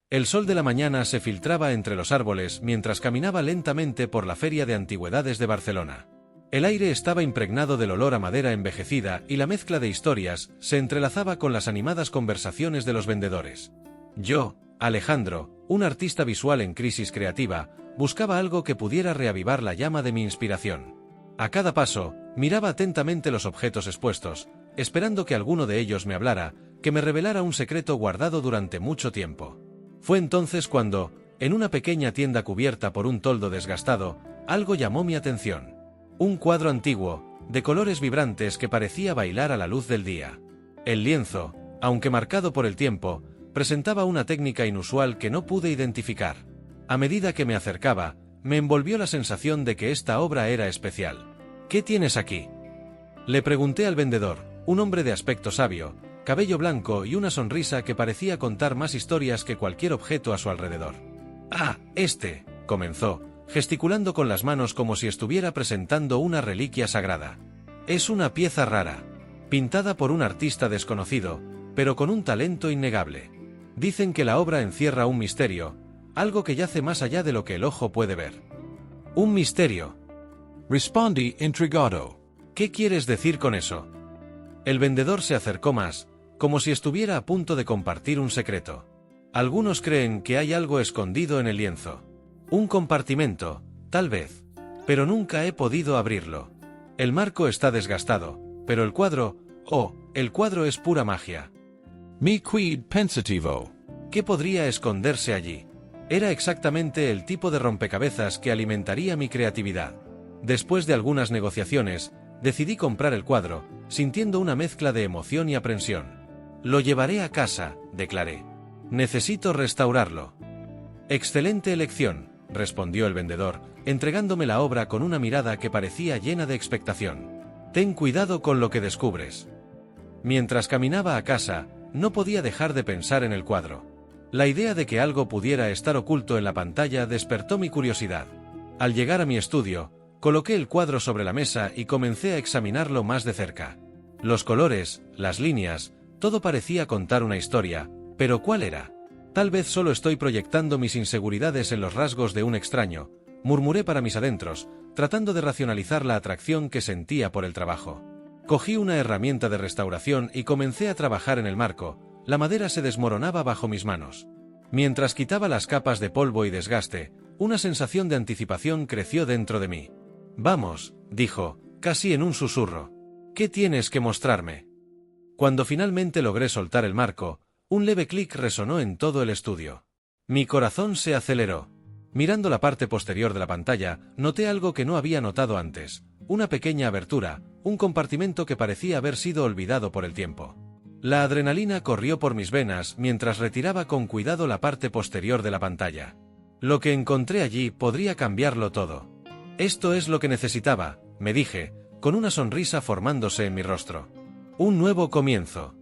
El sol de la mañana se filtraba entre los árboles mientras caminaba lentamente por la Feria de Antigüedades de Barcelona. El aire estaba impregnado del olor a madera envejecida y la mezcla de historias se entrelazaba con las animadas conversaciones de los vendedores. Yo, Alejandro, un artista visual en crisis creativa, buscaba algo que pudiera reavivar la llama de mi inspiración. A cada paso, miraba atentamente los objetos expuestos, esperando que alguno de ellos me hablara, que me revelara un secreto guardado durante mucho tiempo. Fue entonces cuando, en una pequeña tienda cubierta por un toldo desgastado, algo llamó mi atención. Un cuadro antiguo, de colores vibrantes que parecía bailar a la luz del día. El lienzo, aunque marcado por el tiempo, presentaba una técnica inusual que no pude identificar. A medida que me acercaba, me envolvió la sensación de que esta obra era especial. ¿Qué tienes aquí?, le pregunté al vendedor, un hombre de aspecto sabio, cabello blanco y una sonrisa que parecía contar más historias que cualquier objeto a su alrededor. «Ah, comenzó, gesticulando con las manos como si estuviera presentando una reliquia sagrada. Es una pieza rara, pintada por un artista desconocido, pero con un talento innegable. Dicen que la obra encierra un misterio, algo que yace más allá de lo que el ojo puede ver». «¿Un misterio?», respondí intrigado. «¿Qué quieres decir con eso?». El vendedor se acercó más, como si estuviera a punto de compartir un secreto. «Algunos creen que hay algo escondido en el lienzo. Un compartimento, tal vez. Pero nunca he podido abrirlo. El marco está desgastado, pero el cuadro es pura magia». «Mi quid pensativo». ¿Qué podría esconderse allí? Era exactamente el tipo de rompecabezas que alimentaría mi creatividad. Después de algunas negociaciones, decidí comprar el cuadro, sintiendo una mezcla de emoción y aprensión. «Lo llevaré a casa», declaré. «Necesito restaurarlo». «Excelente elección», respondió el vendedor, entregándome la obra con una mirada que parecía llena de expectación. «Ten cuidado con lo que descubres». Mientras caminaba a casa, no podía dejar de pensar en el cuadro. La idea de que algo pudiera estar oculto en la pantalla despertó mi curiosidad. Al llegar a mi estudio, coloqué el cuadro sobre la mesa y comencé a examinarlo más de cerca. Los colores, las líneas, todo parecía contar una historia, pero ¿cuál era? «Tal vez solo estoy proyectando mis inseguridades en los rasgos de un extraño», murmuré para mis adentros, tratando de racionalizar la atracción que sentía por el trabajo. Cogí una herramienta de restauración y comencé a trabajar en el marco. La madera se desmoronaba bajo mis manos. Mientras quitaba las capas de polvo y desgaste, una sensación de anticipación creció dentro de mí. «Vamos», dijo, casi en un susurro. «¿Qué tienes que mostrarme?». Cuando finalmente logré soltar el marco, un leve clic resonó en todo el estudio. Mi corazón se aceleró. Mirando la parte posterior de la pantalla, noté algo que no había notado antes: una pequeña abertura, un compartimento que parecía haber sido olvidado por el tiempo. La adrenalina corrió por mis venas mientras retiraba con cuidado la parte posterior de la pantalla. Lo que encontré allí podría cambiarlo todo. «Esto es lo que necesitaba», me dije, con una sonrisa formándose en mi rostro. «Un nuevo comienzo».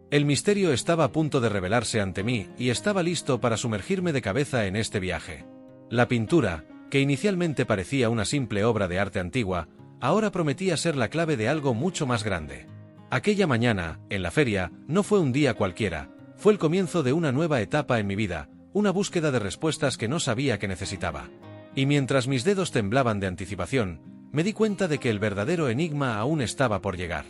El misterio estaba a punto de revelarse ante mí y estaba listo para sumergirme de cabeza en este viaje. La pintura, que inicialmente parecía una simple obra de arte antigua, ahora prometía ser la clave de algo mucho más grande. Aquella mañana, en la feria, no fue un día cualquiera, fue el comienzo de una nueva etapa en mi vida, una búsqueda de respuestas que no sabía que necesitaba. Y mientras mis dedos temblaban de anticipación, me di cuenta de que el verdadero enigma aún estaba por llegar.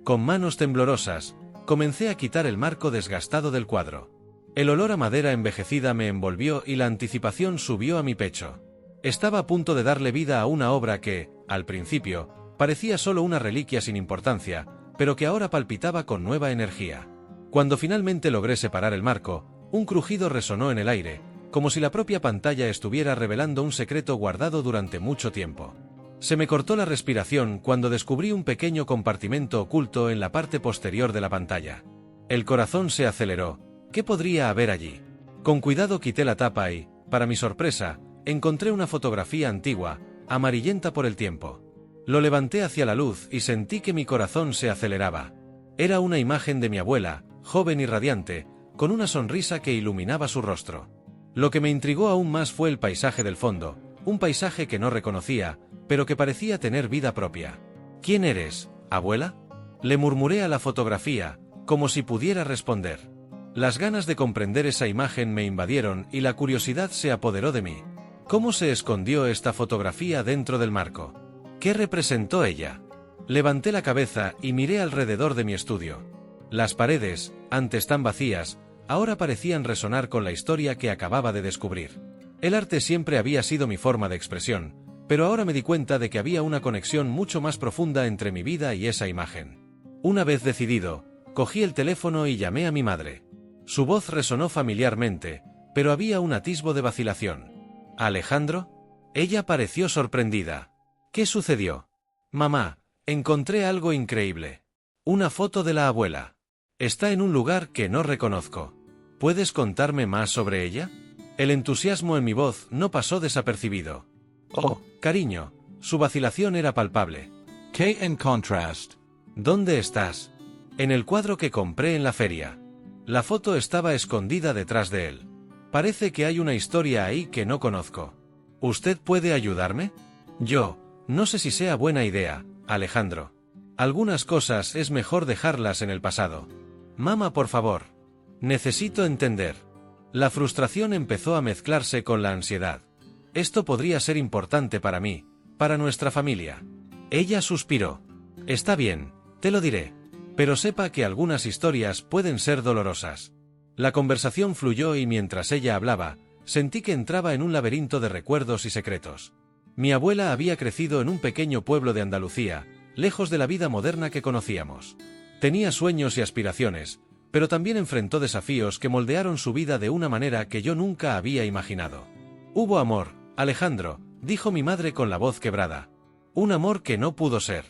Con manos temblorosas, comencé a quitar el marco desgastado del cuadro. El olor a madera envejecida me envolvió y la anticipación subió a mi pecho. Estaba a punto de darle vida a una obra que, al principio, parecía solo una reliquia sin importancia, pero que ahora palpitaba con nueva energía. Cuando finalmente logré separar el marco, un crujido resonó en el aire, como si la propia pantalla estuviera revelando un secreto guardado durante mucho tiempo. Se me cortó la respiración cuando descubrí un pequeño compartimento oculto en la parte posterior de la pantalla. El corazón se aceleró. ¿Qué podría haber allí? Con cuidado quité la tapa y, para mi sorpresa, encontré una fotografía antigua, amarillenta por el tiempo. Lo levanté hacia la luz y sentí que mi corazón se aceleraba. Era una imagen de mi abuela, joven y radiante, con una sonrisa que iluminaba su rostro. Lo que me intrigó aún más fue el paisaje del fondo, un paisaje que no reconocía, pero que parecía tener vida propia. «¿Quién eres, abuela?», le murmuré a la fotografía, como si pudiera responder. Las ganas de comprender esa imagen me invadieron y la curiosidad se apoderó de mí. ¿Cómo se escondió esta fotografía dentro del marco? ¿Qué representó ella? Levanté la cabeza y miré alrededor de mi estudio. Las paredes, antes tan vacías, ahora parecían resonar con la historia que acababa de descubrir. El arte siempre había sido mi forma de expresión, pero ahora me di cuenta de que había una conexión mucho más profunda entre mi vida y esa imagen. Una vez decidido, cogí el teléfono y llamé a mi madre. Su voz resonó familiarmente, pero había un atisbo de vacilación. ¿Alejandro? Ella pareció sorprendida. ¿Qué sucedió? Mamá, encontré algo increíble. Una foto de la abuela. Está en un lugar que no reconozco. ¿Puedes contarme más sobre ella? El entusiasmo en mi voz no pasó desapercibido. Oh, cariño, su vacilación era palpable. ¿Qué encontraste? ¿Dónde estás? En el cuadro que compré en la feria. La foto estaba escondida detrás de él. Parece que hay una historia ahí que no conozco. ¿Usted puede ayudarme? Yo, no sé si sea buena idea, Alejandro. Algunas cosas es mejor dejarlas en el pasado. Mamá, por favor. Necesito entender. La frustración empezó a mezclarse con la ansiedad. Esto podría ser importante para mí, para nuestra familia. Ella suspiró. Está bien, te lo diré. Pero sepa que algunas historias pueden ser dolorosas. La conversación fluyó y mientras ella hablaba, sentí que entraba en un laberinto de recuerdos y secretos. Mi abuela había crecido en un pequeño pueblo de Andalucía, lejos de la vida moderna que conocíamos. Tenía sueños y aspiraciones, pero también enfrentó desafíos que moldearon su vida de una manera que yo nunca había imaginado. Hubo amor, Alejandro, dijo mi madre con la voz quebrada. Un amor que no pudo ser.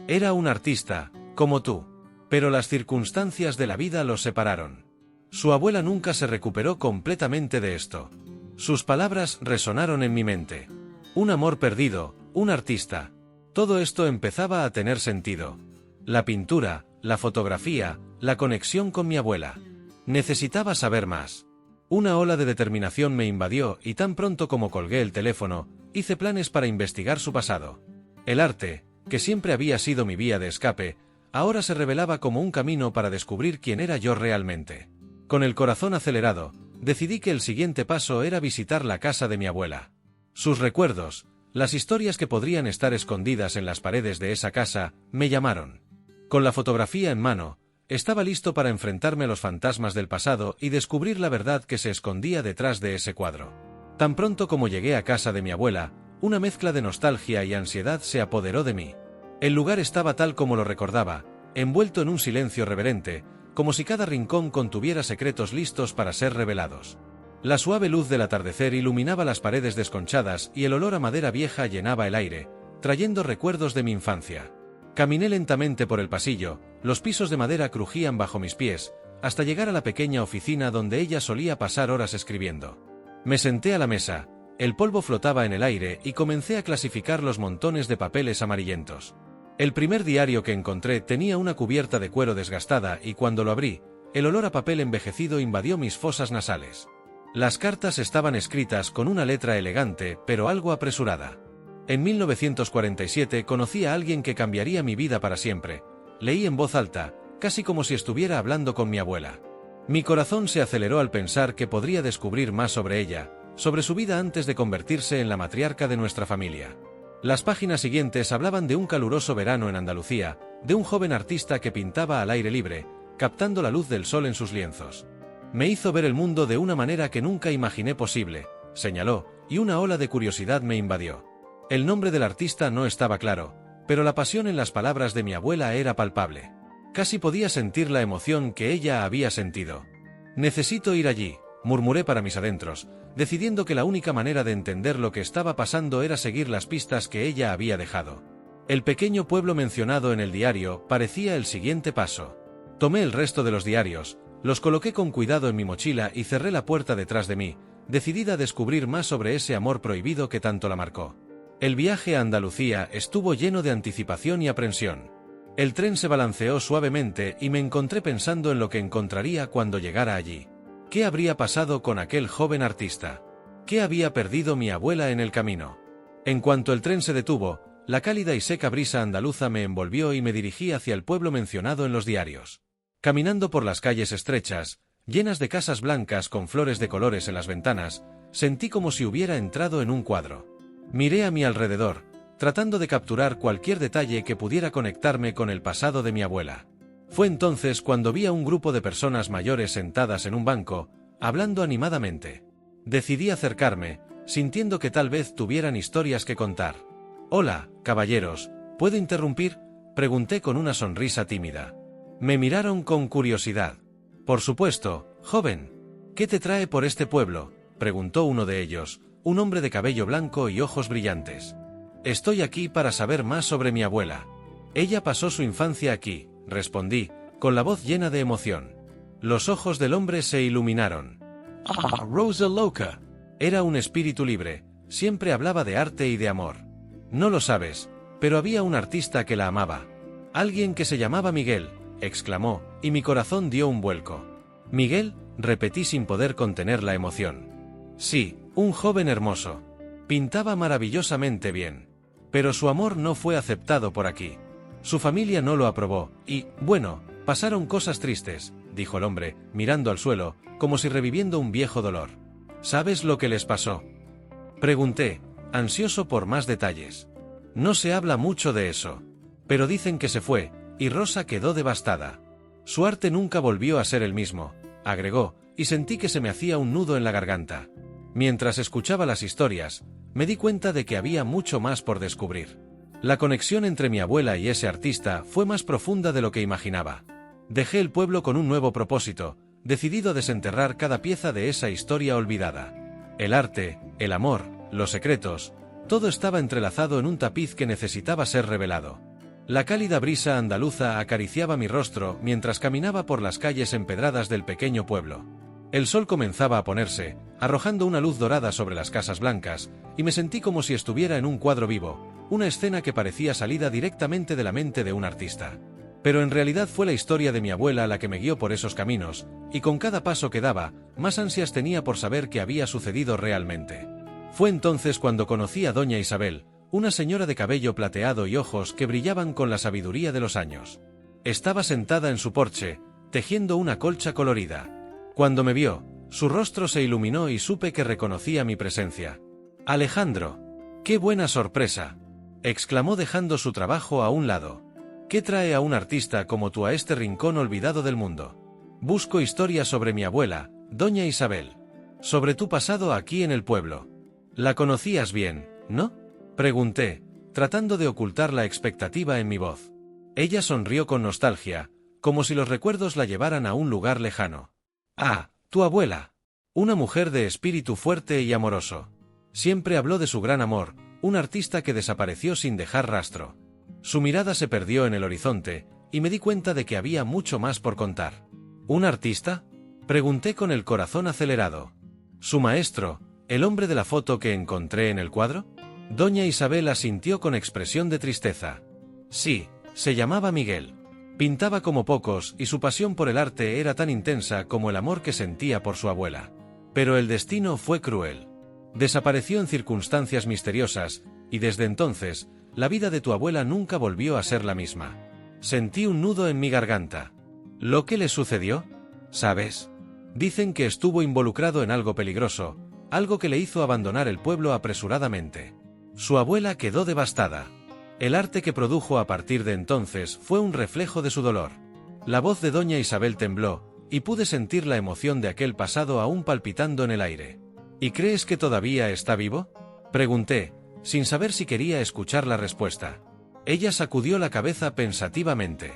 Era un artista, como tú. Pero las circunstancias de la vida los separaron. Su abuela nunca se recuperó completamente de esto. Sus palabras resonaron en mi mente. Un amor perdido, un artista. Todo esto empezaba a tener sentido. La pintura, la fotografía, la conexión con mi abuela. Necesitaba saber más. Una ola de determinación me invadió y tan pronto como colgué el teléfono, hice planes para investigar su pasado. El arte, que siempre había sido mi vía de escape, ahora se revelaba como un camino para descubrir quién era yo realmente. Con el corazón acelerado, decidí que el siguiente paso era visitar la casa de mi abuela. Sus recuerdos, las historias que podrían estar escondidas en las paredes de esa casa, me llamaron. Con la fotografía en mano, estaba listo para enfrentarme a los fantasmas del pasado y descubrir la verdad que se escondía detrás de ese cuadro. Tan pronto como llegué a casa de mi abuela, una mezcla de nostalgia y ansiedad se apoderó de mí. El lugar estaba tal como lo recordaba, envuelto en un silencio reverente, como si cada rincón contuviera secretos listos para ser revelados. La suave luz del atardecer iluminaba las paredes desconchadas y el olor a madera vieja llenaba el aire, trayendo recuerdos de mi infancia. Caminé lentamente por el pasillo, los pisos de madera crujían bajo mis pies, hasta llegar a la pequeña oficina donde ella solía pasar horas escribiendo. Me senté a la mesa, el polvo flotaba en el aire y comencé a clasificar los montones de papeles amarillentos. El primer diario que encontré tenía una cubierta de cuero desgastada y cuando lo abrí, el olor a papel envejecido invadió mis fosas nasales. Las cartas estaban escritas con una letra elegante, pero algo apresurada. En 1947 conocí a alguien que cambiaría mi vida para siempre. Leí en voz alta, casi como si estuviera hablando con mi abuela. Mi corazón se aceleró al pensar que podría descubrir más sobre ella, sobre su vida antes de convertirse en la matriarca de nuestra familia. Las páginas siguientes hablaban de un caluroso verano en Andalucía, de un joven artista que pintaba al aire libre, captando la luz del sol en sus lienzos. Me hizo ver el mundo de una manera que nunca imaginé posible, señaló, y una ola de curiosidad me invadió. El nombre del artista no estaba claro, pero la pasión en las palabras de mi abuela era palpable. Casi podía sentir la emoción que ella había sentido. Necesito ir allí, murmuré para mis adentros, decidiendo que la única manera de entender lo que estaba pasando era seguir las pistas que ella había dejado. El pequeño pueblo mencionado en el diario parecía el siguiente paso. Tomé el resto de los diarios, los coloqué con cuidado en mi mochila y cerré la puerta detrás de mí, decidida a descubrir más sobre ese amor prohibido que tanto la marcó. El viaje a Andalucía estuvo lleno de anticipación y aprensión. El tren se balanceó suavemente y me encontré pensando en lo que encontraría cuando llegara allí. ¿Qué habría pasado con aquel joven artista? ¿Qué había perdido mi abuela en el camino? En cuanto el tren se detuvo, la cálida y seca brisa andaluza me envolvió y me dirigí hacia el pueblo mencionado en los diarios. Caminando por las calles estrechas, llenas de casas blancas con flores de colores en las ventanas, sentí como si hubiera entrado en un cuadro. Miré a mi alrededor, tratando de capturar cualquier detalle que pudiera conectarme con el pasado de mi abuela. Fue entonces cuando vi a un grupo de personas mayores sentadas en un banco, hablando animadamente. Decidí acercarme, sintiendo que tal vez tuvieran historias que contar. «Hola, caballeros, ¿puedo interrumpir?», pregunté con una sonrisa tímida. Me miraron con curiosidad. «Por supuesto, joven. ¿Qué te trae por este pueblo?», preguntó uno de ellos, un hombre de cabello blanco y ojos brillantes. «Estoy aquí para saber más sobre mi abuela. Ella pasó su infancia aquí», respondí, con la voz llena de emoción. Los ojos del hombre se iluminaron. Ah, Rosa Loca. Era un espíritu libre, siempre hablaba de arte y de amor. No lo sabes, pero había un artista que la amaba. Alguien que se llamaba Miguel, exclamó, y mi corazón dio un vuelco. «¿Miguel?», repetí sin poder contener la emoción. Sí, un joven hermoso. Pintaba maravillosamente bien. Pero su amor no fue aceptado por aquí. Su familia no lo aprobó, y, bueno, pasaron cosas tristes, dijo el hombre, mirando al suelo, como si reviviendo un viejo dolor. «¿Sabes lo que les pasó?», pregunté, ansioso por más detalles. «No se habla mucho de eso. Pero dicen que se fue, y Rosa quedó devastada. Su arte nunca volvió a ser el mismo», agregó, y sentí que se me hacía un nudo en la garganta. Mientras escuchaba las historias, me di cuenta de que había mucho más por descubrir. La conexión entre mi abuela y ese artista fue más profunda de lo que imaginaba. Dejé el pueblo con un nuevo propósito, decidido a desenterrar cada pieza de esa historia olvidada. El arte, el amor, los secretos, todo estaba entrelazado en un tapiz que necesitaba ser revelado. La cálida brisa andaluza acariciaba mi rostro mientras caminaba por las calles empedradas del pequeño pueblo. El sol comenzaba a ponerse, arrojando una luz dorada sobre las casas blancas, y me sentí como si estuviera en un cuadro vivo, una escena que parecía salida directamente de la mente de un artista. Pero en realidad fue la historia de mi abuela la que me guió por esos caminos, y con cada paso que daba, más ansias tenía por saber qué había sucedido realmente. Fue entonces cuando conocí a doña Isabel, una señora de cabello plateado y ojos que brillaban con la sabiduría de los años. Estaba sentada en su porche, tejiendo una colcha colorida. Cuando me vio, su rostro se iluminó y supe que reconocía mi presencia. «Alejandro, qué buena sorpresa», exclamó dejando su trabajo a un lado. «¿Qué trae a un artista como tú a este rincón olvidado del mundo?». «Busco historias sobre mi abuela, doña Isabel. Sobre tu pasado aquí en el pueblo. ¿La conocías bien, no?», pregunté, tratando de ocultar la expectativa en mi voz. Ella sonrió con nostalgia, como si los recuerdos la llevaran a un lugar lejano. «Ah, tu abuela. Una mujer de espíritu fuerte y amoroso. Siempre habló de su gran amor, un artista que desapareció sin dejar rastro». Su mirada se perdió en el horizonte, y me di cuenta de que había mucho más por contar. «¿Un artista?», pregunté con el corazón acelerado. «¿Su maestro, el hombre de la foto que encontré en el cuadro?». Doña Isabel asintió con expresión de tristeza. «Sí, se llamaba Miguel. Pintaba como pocos y su pasión por el arte era tan intensa como el amor que sentía por su abuela. Pero el destino fue cruel. Desapareció en circunstancias misteriosas, y desde entonces, la vida de tu abuela nunca volvió a ser la misma». Sentí un nudo en mi garganta. «¿Lo que le sucedió? ¿Sabes? Dicen que estuvo involucrado en algo peligroso, algo que le hizo abandonar el pueblo apresuradamente. Su abuela quedó devastada. El arte que produjo a partir de entonces fue un reflejo de su dolor». La voz de doña Isabel tembló, y pude sentir la emoción de aquel pasado aún palpitando en el aire. «¿Y crees que todavía está vivo?», pregunté, sin saber si quería escuchar la respuesta. Ella sacudió la cabeza pensativamente.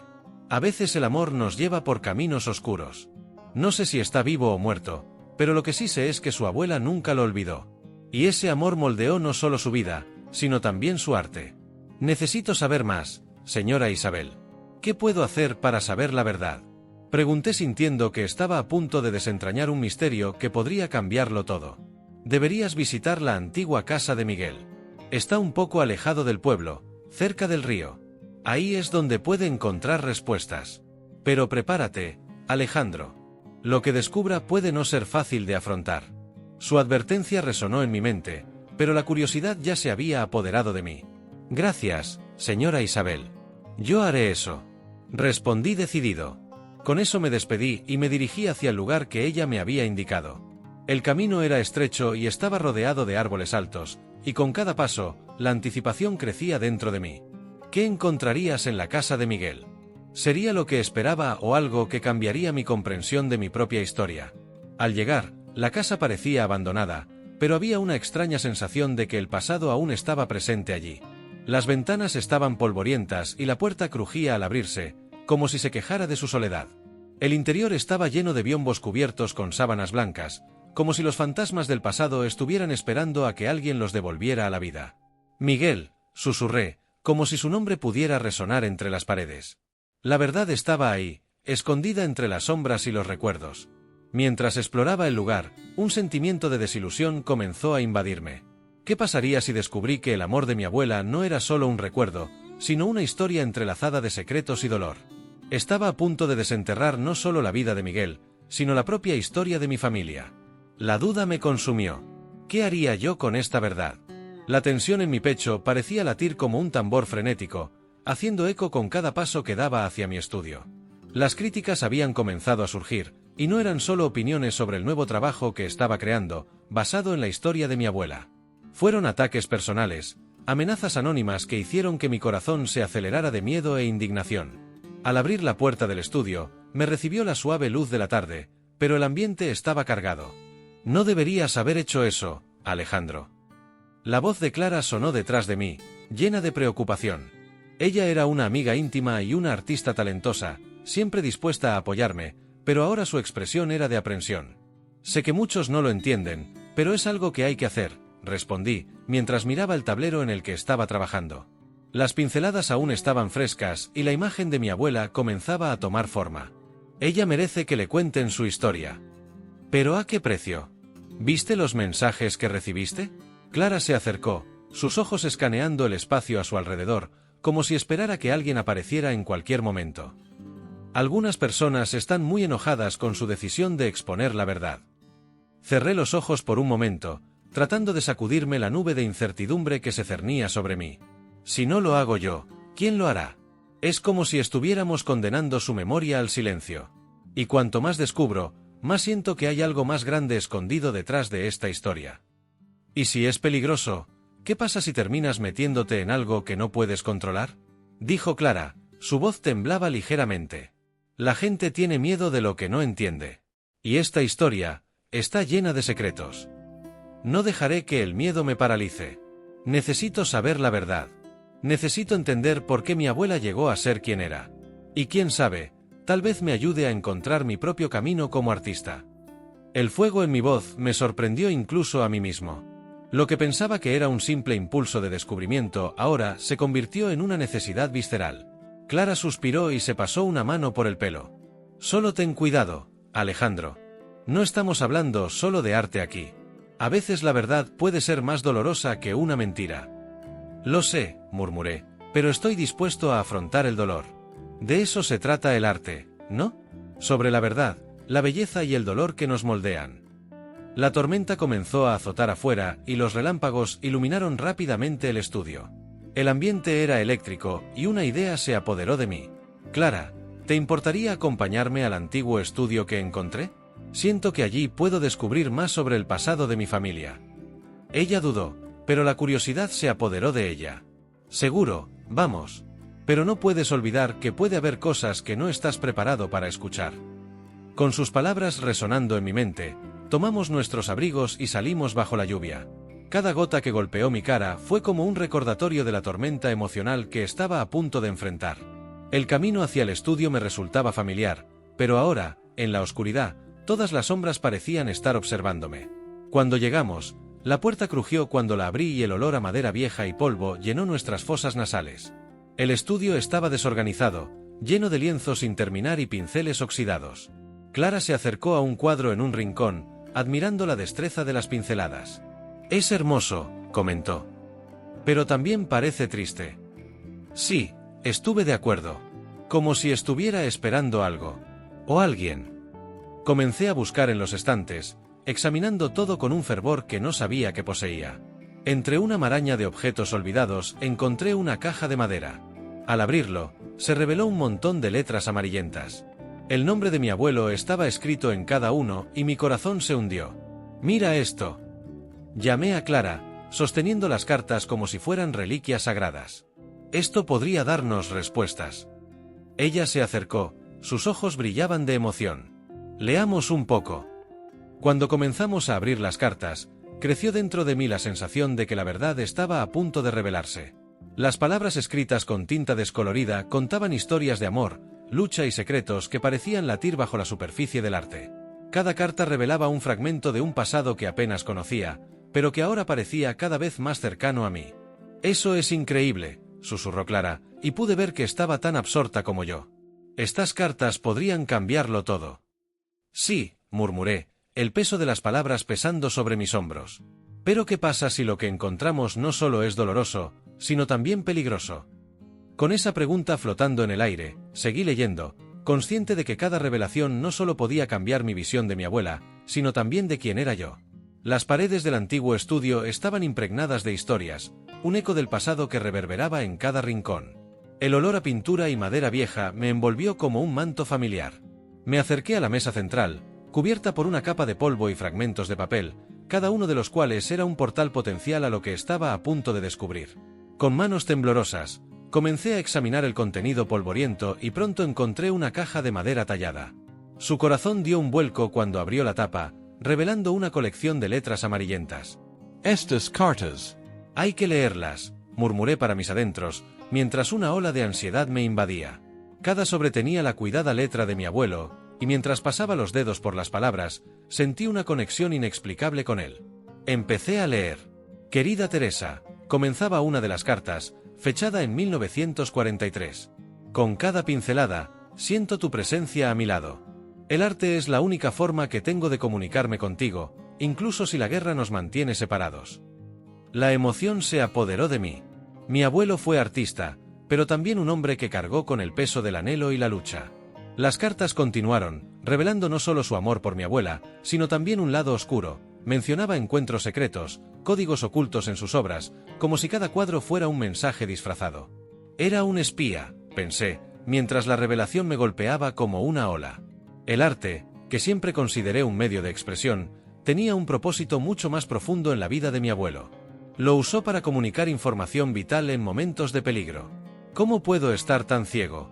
«A veces el amor nos lleva por caminos oscuros. No sé si está vivo o muerto, pero lo que sí sé es que su abuela nunca lo olvidó. Y ese amor moldeó no solo su vida, sino también su arte. Necesito saber más, señora Isabel. ¿Qué puedo hacer para saber la verdad?», pregunté sintiendo que estaba a punto de desentrañar un misterio que podría cambiarlo todo. «Deberías visitar la antigua casa de Miguel. Está un poco alejado del pueblo, cerca del río. Ahí es donde puede encontrar respuestas. Pero prepárate, Alejandro. Lo que descubra puede no ser fácil de afrontar». Su advertencia resonó en mi mente, pero la curiosidad ya se había apoderado de mí. «Gracias, señora Isabel. Yo haré eso», respondí decidido. Con eso me despedí y me dirigí hacia el lugar que ella me había indicado. El camino era estrecho y estaba rodeado de árboles altos, y con cada paso, la anticipación crecía dentro de mí. ¿Qué encontrarías en la casa de Miguel? ¿Sería lo que esperaba o algo que cambiaría mi comprensión de mi propia historia? Al llegar, la casa parecía abandonada, pero había una extraña sensación de que el pasado aún estaba presente allí. Las ventanas estaban polvorientas y la puerta crujía al abrirse, como si se quejara de su soledad. El interior estaba lleno de biombos cubiertos con sábanas blancas, como si los fantasmas del pasado estuvieran esperando a que alguien los devolviera a la vida. Miguel, susurré, como si su nombre pudiera resonar entre las paredes. La verdad estaba ahí, escondida entre las sombras y los recuerdos. Mientras exploraba el lugar, un sentimiento de desilusión comenzó a invadirme. ¿Qué pasaría si descubrí que el amor de mi abuela no era solo un recuerdo, sino una historia entrelazada de secretos y dolor? Estaba a punto de desenterrar no solo la vida de Miguel, sino la propia historia de mi familia. La duda me consumió. ¿Qué haría yo con esta verdad? La tensión en mi pecho parecía latir como un tambor frenético, haciendo eco con cada paso que daba hacia mi estudio. Las críticas habían comenzado a surgir, y no eran solo opiniones sobre el nuevo trabajo que estaba creando, basado en la historia de mi abuela. Fueron ataques personales, amenazas anónimas que hicieron que mi corazón se acelerara de miedo e indignación. Al abrir la puerta del estudio, me recibió la suave luz de la tarde, pero el ambiente estaba cargado. No deberías haber hecho eso, Alejandro. La voz de Clara sonó detrás de mí, llena de preocupación. Ella era una amiga íntima y una artista talentosa, siempre dispuesta a apoyarme, pero ahora su expresión era de aprensión. Sé que muchos no lo entienden, pero es algo que hay que hacer, respondí, mientras miraba el tablero en el que estaba trabajando. Las pinceladas aún estaban frescas y la imagen de mi abuela comenzaba a tomar forma. Ella merece que le cuenten su historia. ¿Pero a qué precio? ¿Viste los mensajes que recibiste? Clara se acercó, sus ojos escaneando el espacio a su alrededor, como si esperara que alguien apareciera en cualquier momento. Algunas personas están muy enojadas con su decisión de exponer la verdad. Cerré los ojos por un momento, tratando de sacudirme la nube de incertidumbre que se cernía sobre mí. Si no lo hago yo, ¿quién lo hará? Es como si estuviéramos condenando su memoria al silencio. Y cuanto más descubro, más siento que hay algo más grande escondido detrás de esta historia. ¿Y si es peligroso? ¿Qué pasa si terminas metiéndote en algo que no puedes controlar? Dijo Clara, su voz temblaba ligeramente. La gente tiene miedo de lo que no entiende. Y esta historia está llena de secretos. No dejaré que el miedo me paralice. Necesito saber la verdad. Necesito entender por qué mi abuela llegó a ser quien era. Y quién sabe, tal vez me ayude a encontrar mi propio camino como artista. El fuego en mi voz me sorprendió incluso a mí mismo. Lo que pensaba que era un simple impulso de descubrimiento ahora se convirtió en una necesidad visceral. Clara suspiró y se pasó una mano por el pelo. Solo ten cuidado, Alejandro. No estamos hablando solo de arte aquí. A veces la verdad puede ser más dolorosa que una mentira. Lo sé, murmuré, pero estoy dispuesto a afrontar el dolor. De eso se trata el arte, ¿no? Sobre la verdad, la belleza y el dolor que nos moldean. La tormenta comenzó a azotar afuera y los relámpagos iluminaron rápidamente el estudio. El ambiente era eléctrico y una idea se apoderó de mí. Clara, ¿te importaría acompañarme al antiguo estudio que encontré? Siento que allí puedo descubrir más sobre el pasado de mi familia. Ella dudó, pero la curiosidad se apoderó de ella. Seguro, vamos. Pero no puedes olvidar que puede haber cosas que no estás preparado para escuchar. Con sus palabras resonando en mi mente, tomamos nuestros abrigos y salimos bajo la lluvia. Cada gota que golpeó mi cara fue como un recordatorio de la tormenta emocional que estaba a punto de enfrentar. El camino hacia el estudio me resultaba familiar, pero ahora, en la oscuridad, todas las sombras parecían estar observándome. Cuando llegamos, la puerta crujió cuando la abrí y el olor a madera vieja y polvo llenó nuestras fosas nasales. El estudio estaba desorganizado, lleno de lienzos sin terminar y pinceles oxidados. Clara se acercó a un cuadro en un rincón, admirando la destreza de las pinceladas. «Es hermoso», comentó. «Pero también parece triste». Sí, estuve de acuerdo. Como si estuviera esperando algo. O alguien. Comencé a buscar en los estantes, examinando todo con un fervor que no sabía que poseía. Entre una maraña de objetos olvidados encontré una caja de madera. Al abrirlo, se reveló un montón de letras amarillentas. El nombre de mi abuelo estaba escrito en cada uno y mi corazón se hundió. «Mira esto». Llamé a Clara, sosteniendo las cartas como si fueran reliquias sagradas. Esto podría darnos respuestas. Ella se acercó, sus ojos brillaban de emoción. «Leamos un poco». Cuando comenzamos a abrir las cartas, creció dentro de mí la sensación de que la verdad estaba a punto de revelarse. Las palabras escritas con tinta descolorida contaban historias de amor, lucha y secretos que parecían latir bajo la superficie del arte. Cada carta revelaba un fragmento de un pasado que apenas conocía, pero que ahora parecía cada vez más cercano a mí. «Eso es increíble», susurró Clara, y pude ver que estaba tan absorta como yo. «Estas cartas podrían cambiarlo todo». «Sí», murmuré, el peso de las palabras pesando sobre mis hombros. «Pero ¿qué pasa si lo que encontramos no solo es doloroso, sino también peligroso?» Con esa pregunta flotando en el aire, seguí leyendo, consciente de que cada revelación no solo podía cambiar mi visión de mi abuela, sino también de quién era yo. Las paredes del antiguo estudio estaban impregnadas de historias, un eco del pasado que reverberaba en cada rincón. El olor a pintura y madera vieja me envolvió como un manto familiar. Me acerqué a la mesa central, cubierta por una capa de polvo y fragmentos de papel, cada uno de los cuales era un portal potencial a lo que estaba a punto de descubrir. Con manos temblorosas, comencé a examinar el contenido polvoriento y pronto encontré una caja de madera tallada. Su corazón dio un vuelco cuando abrió la tapa, revelando una colección de letras amarillentas. «Estas cartas». «Hay que leerlas», murmuré para mis adentros, mientras una ola de ansiedad me invadía. Cada sobre tenía la cuidada letra de mi abuelo, y mientras pasaba los dedos por las palabras, sentí una conexión inexplicable con él. Empecé a leer. «Querida Teresa», comenzaba una de las cartas, fechada en 1943. «Con cada pincelada, siento tu presencia a mi lado. El arte es la única forma que tengo de comunicarme contigo, incluso si la guerra nos mantiene separados». La emoción se apoderó de mí. Mi abuelo fue artista, pero también un hombre que cargó con el peso del anhelo y la lucha. Las cartas continuaron, revelando no solo su amor por mi abuela, sino también un lado oscuro. Mencionaba encuentros secretos, códigos ocultos en sus obras, como si cada cuadro fuera un mensaje disfrazado. Era un espía, pensé, mientras la revelación me golpeaba como una ola. El arte, que siempre consideré un medio de expresión, tenía un propósito mucho más profundo en la vida de mi abuelo. Lo usó para comunicar información vital en momentos de peligro. ¿Cómo puedo estar tan ciego?,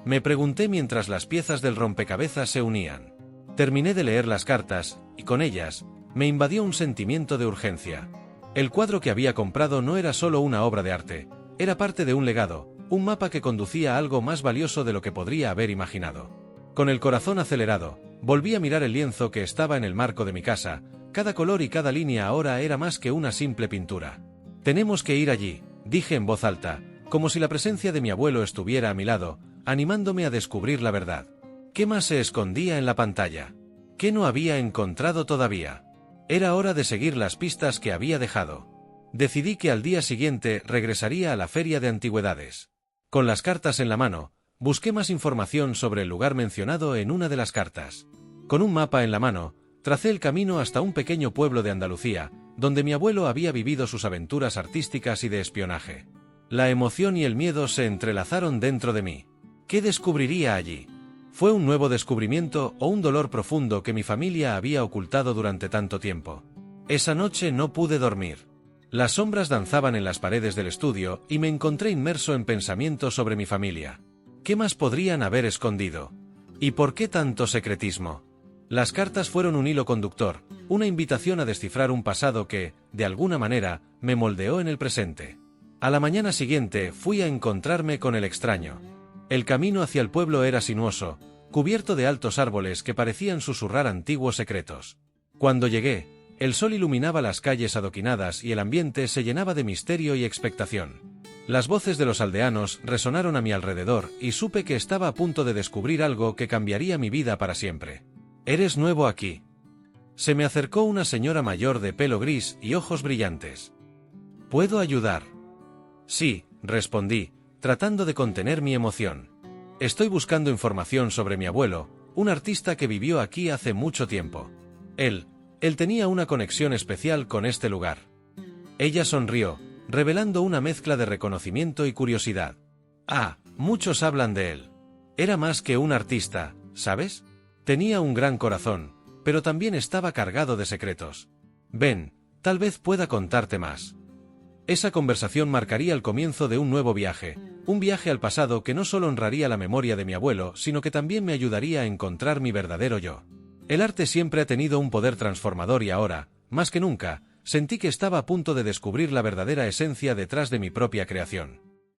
me pregunté mientras las piezas del rompecabezas se unían. Terminé de leer las cartas, y con ellas, me invadió un sentimiento de urgencia. El cuadro que había comprado no era solo una obra de arte, era parte de un legado, un mapa que conducía a algo más valioso de lo que podría haber imaginado. Con el corazón acelerado, volví a mirar el lienzo que estaba en el marco de mi casa. Cada color y cada línea ahora era más que una simple pintura. «Tenemos que ir allí», dije en voz alta, como si la presencia de mi abuelo estuviera a mi lado, animándome a descubrir la verdad. ¿Qué más se escondía en la pantalla? ¿Qué no había encontrado todavía? Era hora de seguir las pistas que había dejado. Decidí que al día siguiente regresaría a la feria de antigüedades. Con las cartas en la mano, busqué más información sobre el lugar mencionado en una de las cartas. Con un mapa en la mano, tracé el camino hasta un pequeño pueblo de Andalucía, donde mi abuelo había vivido sus aventuras artísticas y de espionaje. La emoción y el miedo se entrelazaron dentro de mí. ¿Qué descubriría allí? ¿Fue un nuevo descubrimiento o un dolor profundo que mi familia había ocultado durante tanto tiempo? Esa noche no pude dormir. Las sombras danzaban en las paredes del estudio y me encontré inmerso en pensamientos sobre mi familia. ¿Qué más podrían haber escondido? ¿Y por qué tanto secretismo? Las cartas fueron un hilo conductor, una invitación a descifrar un pasado que, de alguna manera, me moldeó en el presente. A la mañana siguiente fui a encontrarme con el extraño. El camino hacia el pueblo era sinuoso, cubierto de altos árboles que parecían susurrar antiguos secretos. Cuando llegué, el sol iluminaba las calles adoquinadas y el ambiente se llenaba de misterio y expectación. Las voces de los aldeanos resonaron a mi alrededor y supe que estaba a punto de descubrir algo que cambiaría mi vida para siempre. «¿Eres nuevo aquí?». Se me acercó una señora mayor de pelo gris y ojos brillantes. «¿Puedo ayudar?». «Sí», respondí, tratando de contener mi emoción. «Estoy buscando información sobre mi abuelo, un artista que vivió aquí hace mucho tiempo. Él tenía una conexión especial con este lugar». Ella sonrió, revelando una mezcla de reconocimiento y curiosidad. «Ah, muchos hablan de él. Era más que un artista, ¿sabes? Tenía un gran corazón, pero también estaba cargado de secretos. Ven, tal vez pueda contarte más. Esa conversación marcaría el comienzo de un nuevo viaje, un viaje al pasado que no solo honraría la memoria de mi abuelo, sino que también me ayudaría a encontrar mi verdadero yo. El arte siempre ha tenido un poder transformador y ahora, más que nunca, sentí que estaba a punto de descubrir la verdadera esencia detrás de mi propia creación.